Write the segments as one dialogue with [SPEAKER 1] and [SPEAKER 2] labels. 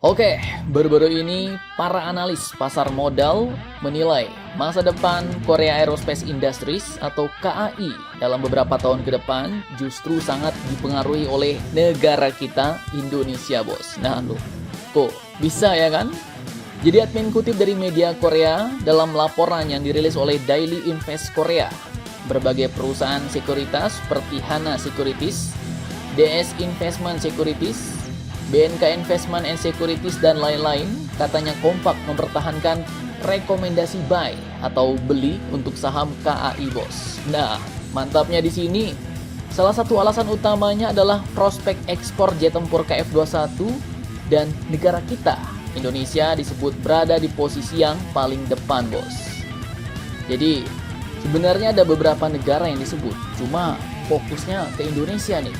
[SPEAKER 1] Oke, baru-baru ini para analis pasar modal menilai masa depan Korea Aerospace Industries atau KAI dalam beberapa tahun ke depan justru sangat dipengaruhi oleh negara kita, Indonesia, bos. Nah, tuh, bisa ya kan? Jadi admin kutip dari media Korea dalam laporan yang dirilis oleh Daily Invest Korea, berbagai perusahaan sekuritas seperti Hana Securities, DS Investment Securities, BNK Investment and Securities dan lain-lain katanya kompak mempertahankan rekomendasi buy atau beli untuk saham KAI, bos. Nah, mantapnya di sini salah satu alasan utamanya adalah prospek ekspor jet tempur KF-21 dan negara kita, Indonesia, disebut berada di posisi yang paling depan, bos. Jadi, sebenarnya ada beberapa negara yang disebut, cuma fokusnya ke Indonesia nih.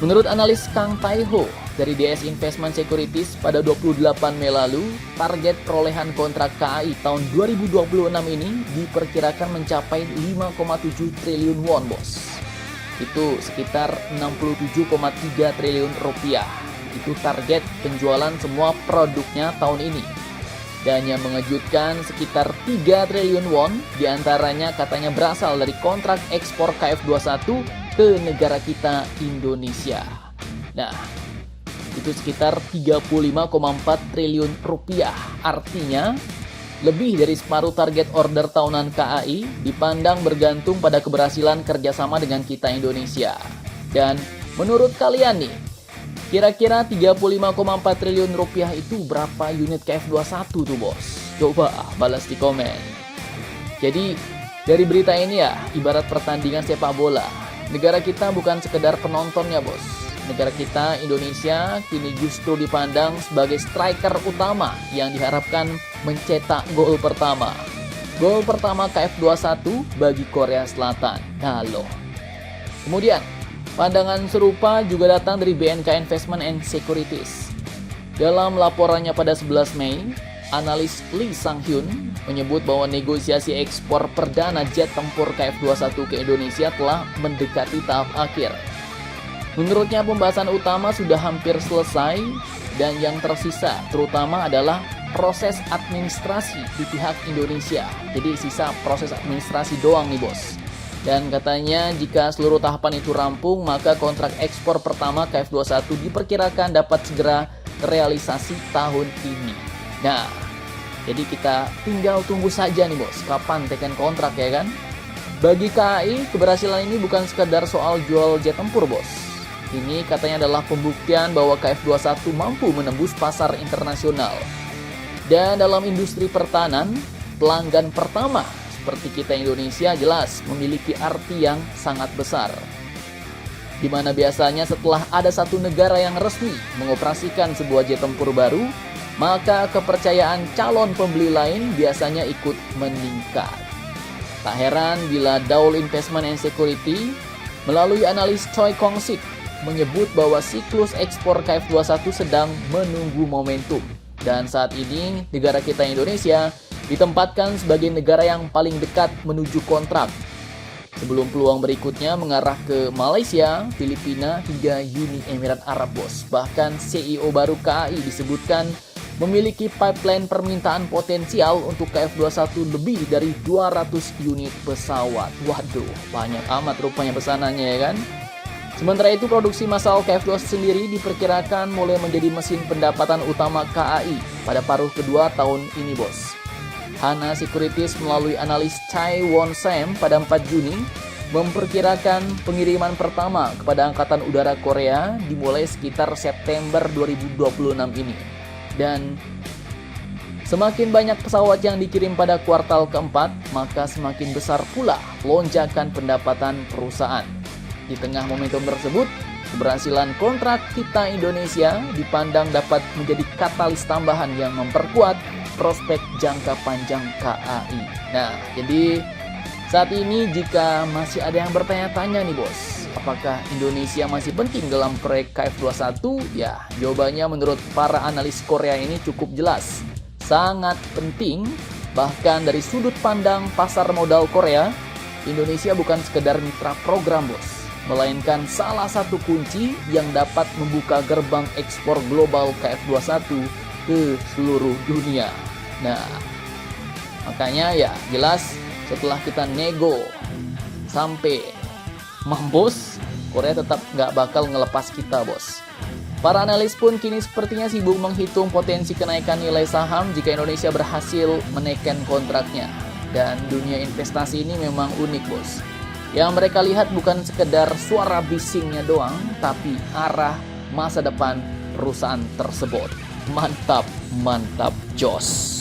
[SPEAKER 1] Menurut analis Kang Tae-ho dari DS Investment Securities pada 28 Mei lalu, target perolehan kontrak KAI tahun 2026 ini diperkirakan mencapai 5,7 triliun won, bos. Itu sekitar 67,3 triliun rupiah. Itu target penjualan semua produknya tahun ini. Dan yang mengejutkan, sekitar 3 triliun won diantaranya katanya berasal dari kontrak ekspor KF-21 ke negara kita, Indonesia. Nah, itu sekitar 35,4 triliun rupiah. Artinya, lebih dari separuh target order tahunan KAI dipandang bergantung pada keberhasilan kerjasama dengan kita, Indonesia. Dan menurut kalian nih, kira-kira 35,4 triliun rupiah itu berapa unit KF-21 tuh, bos? Coba balas di komen. Jadi, dari berita ini ya, ibarat pertandingan sepak bola. Negara kita bukan sekedar penontonnya, bos. Negara kita, Indonesia, kini justru dipandang sebagai striker utama yang diharapkan mencetak gol pertama. Gol pertama KF-21 bagi Korea Selatan. Nah loh. Kemudian, pandangan serupa juga datang dari BNK Investment and Securities. Dalam laporannya pada 11 Mei, analis Lee Sang-hyun menyebut bahwa negosiasi ekspor perdana jet tempur KF-21 ke Indonesia telah mendekati tahap akhir. Menurutnya pembahasan utama sudah hampir selesai dan yang tersisa terutama adalah proses administrasi di pihak Indonesia. Jadi sisa proses administrasi doang nih, bos. Dan katanya jika seluruh tahapan itu rampung, maka kontrak ekspor pertama KF-21 diperkirakan dapat segera terrealisasi tahun ini. Nah, jadi kita tinggal tunggu saja nih, bos, kapan teken kontrak ya kan? Bagi KAI, keberhasilan ini bukan sekedar soal jual jet tempur, bos. Ini katanya adalah pembuktian bahwa KF-21 mampu menembus pasar internasional. Dan dalam industri pertahanan, pelanggan pertama seperti kita Indonesia jelas memiliki arti yang sangat besar. Di mana biasanya setelah ada satu negara yang resmi mengoperasikan sebuah jet tempur baru, maka kepercayaan calon pembeli lain biasanya ikut meningkat. Tak heran bila Daol Investment and Security melalui analis Choi Kong-sik menyebut bahwa siklus ekspor KF-21 sedang menunggu momentum. Dan saat ini negara kita Indonesia ditempatkan sebagai negara yang paling dekat menuju kontrak. Sebelum peluang berikutnya mengarah ke Malaysia, Filipina, hingga Uni Emirat Arab, bos. Bahkan CEO baru KAI disebutkan memiliki pipeline permintaan potensial untuk KF-21 lebih dari 200 unit pesawat. Waduh, banyak amat rupanya pesanannya ya kan? Sementara itu produksi massal KF-21 sendiri diperkirakan mulai menjadi mesin pendapatan utama KAI pada paruh kedua tahun ini, bos. Hana Securities melalui analis Chai Won Sam pada 4 Juni memperkirakan pengiriman pertama kepada Angkatan Udara Korea dimulai sekitar September 2026 ini. Dan semakin banyak pesawat yang dikirim pada kuartal keempat, maka semakin besar pula lonjakan pendapatan perusahaan. Di tengah momentum tersebut, keberhasilan kontrak kita Indonesia dipandang dapat menjadi katalis tambahan yang memperkuat prospek jangka panjang KAI. Nah, jadi saat ini jika masih ada yang bertanya-tanya nih, bos, apakah Indonesia masih penting dalam proyek KF-21? Ya, jawabannya menurut para analis Korea ini cukup jelas. Sangat penting, bahkan dari sudut pandang pasar modal Korea, Indonesia bukan sekedar mitra program, bos. melainkan salah satu kunci yang dapat membuka gerbang ekspor global KF21 ke seluruh dunia. Nah, makanya ya jelas setelah kita nego sampai mampus, Korea tetap nggak bakal ngelepas kita, bos. Para analis pun kini sepertinya sibuk menghitung potensi kenaikan nilai saham jika Indonesia berhasil menaikkan kontraknya. Dan dunia investasi ini memang unik, bos. Yang mereka lihat bukan sekedar suara bisingnya doang, tapi arah masa depan perusahaan tersebut. Mantap, mantap, jos.